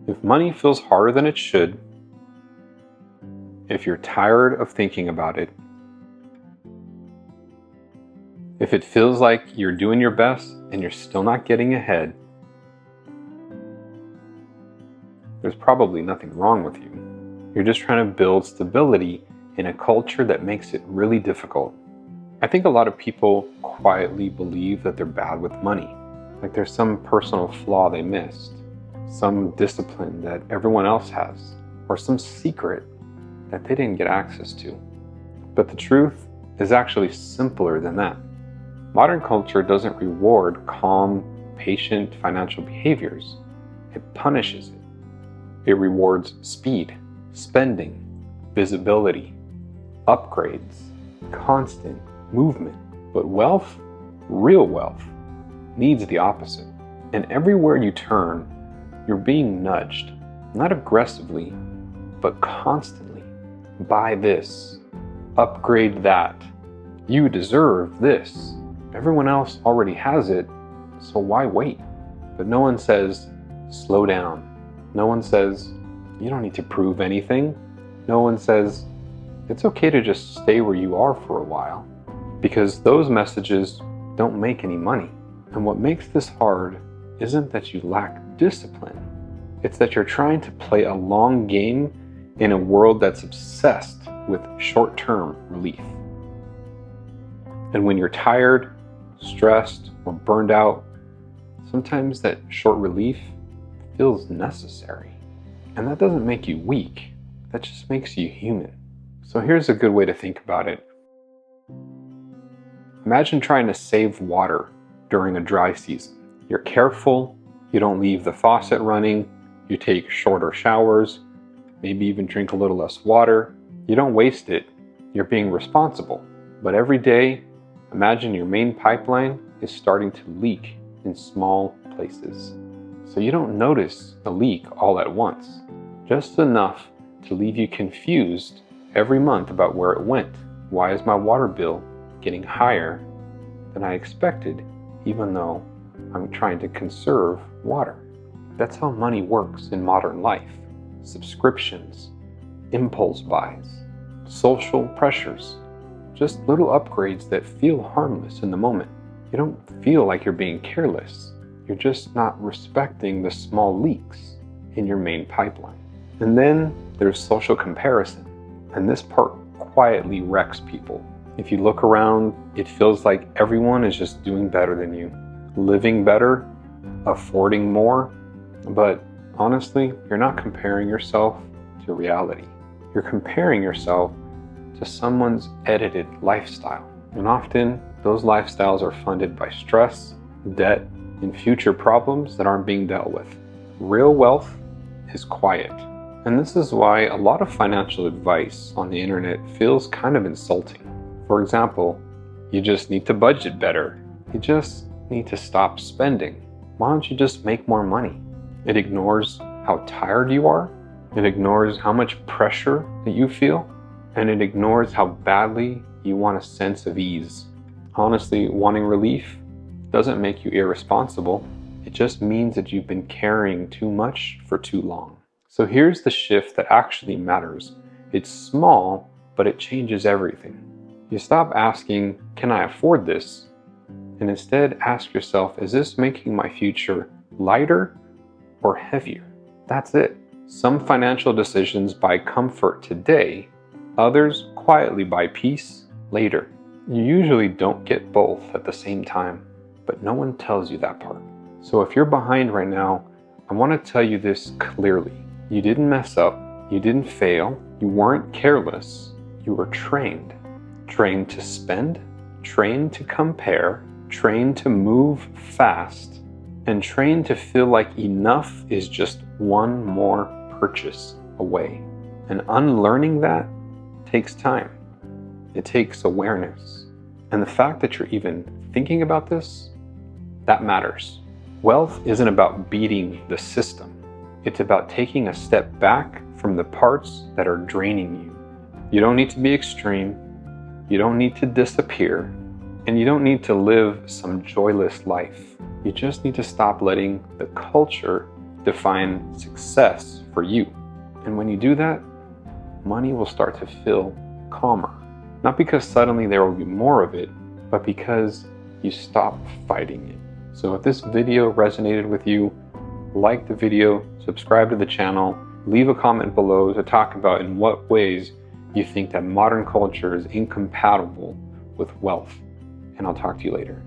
If money feels harder than it should, if you're tired of thinking about it, if it feels like you're doing your best and you're still not getting ahead, there's probably nothing wrong with you. You're just trying to build stability in a culture that makes it really difficult. I think a lot of people quietly believe that they're bad with money, like there's some personal flaw they missed, some discipline that everyone else has, or some secret that they didn't get access to. But the truth is actually simpler than that. Modern culture doesn't reward calm, patient financial behaviors. It punishes it. It rewards speed, spending, visibility, upgrades, constant movement. But wealth, real wealth, needs the opposite. And everywhere you turn, you're being nudged, not aggressively, but constantly. Buy this, upgrade that. You deserve this. Everyone else already has it, so why wait? But no one says, slow down. No one says, you don't need to prove anything. No one says, it's okay to just stay where you are for a while. Because those messages don't make any money. And what makes this hard isn't that you lack discipline. It's that you're trying to play a long game in a world that's obsessed with short-term relief. And when you're tired, stressed, or burned out, sometimes that short relief feels necessary. And that doesn't make you weak. That just makes you human. So here's a good way to think about it. Imagine trying to save water during a dry season. You're careful, you don't leave the faucet running, you take shorter showers, maybe even drink a little less water. You don't waste it, you're being responsible. But every day, imagine your main pipeline is starting to leak in small places. So you don't notice the leak all at once, just enough to leave you confused every month about where it went. Why is my water bill getting higher than I expected, even though I'm trying to conserve water? That's how money works in modern life. Subscriptions, impulse buys, social pressures, just little upgrades that feel harmless in the moment. You don't feel like you're being careless. You're just not respecting the small leaks in your main pipeline. And then there's social comparison. And this part quietly wrecks people. If you look around, it feels like everyone is just doing better than you, living better, affording more. But honestly, you're not comparing yourself to reality. You're comparing yourself to someone's edited lifestyle. And often, those lifestyles are funded by stress, debt, and future problems that aren't being dealt with. Real wealth is quiet. And this is why a lot of financial advice on the internet feels kind of insulting. For example, you just need to budget better. You just need to stop spending. Why don't you just make more money? It ignores how tired you are. It ignores how much pressure that you feel. And it ignores how badly you want a sense of ease. Honestly, wanting relief doesn't make you irresponsible. It just means that you've been carrying too much for too long. So here's the shift that actually matters. It's small, but it changes everything. You stop asking, can I afford this? And instead ask yourself, is this making my future lighter or heavier? That's it. Some financial decisions buy comfort today, others quietly buy peace later. You usually don't get both at the same time, but no one tells you that part. So if you're behind right now, I want to tell you this clearly. You didn't mess up, you didn't fail, you weren't careless, you were trained. Trained to spend, trained to compare, trained to move fast, and trained to feel like enough is just one more purchase away. And unlearning that takes time. It takes awareness. And the fact that you're even thinking about this, that matters. Wealth isn't about beating the system. It's about taking a step back from the parts that are draining you. You don't need to be extreme. You don't need to disappear. And you don't need to live some joyless life. You just need to stop letting the culture define success for you. And when you do that, money will start to feel calmer. Not because suddenly there will be more of it, but because you stop fighting it. So if this video resonated with you, like the video, subscribe to the channel, leave a comment below to talk about in what ways you think that modern culture is incompatible with wealth. And I'll talk to you later.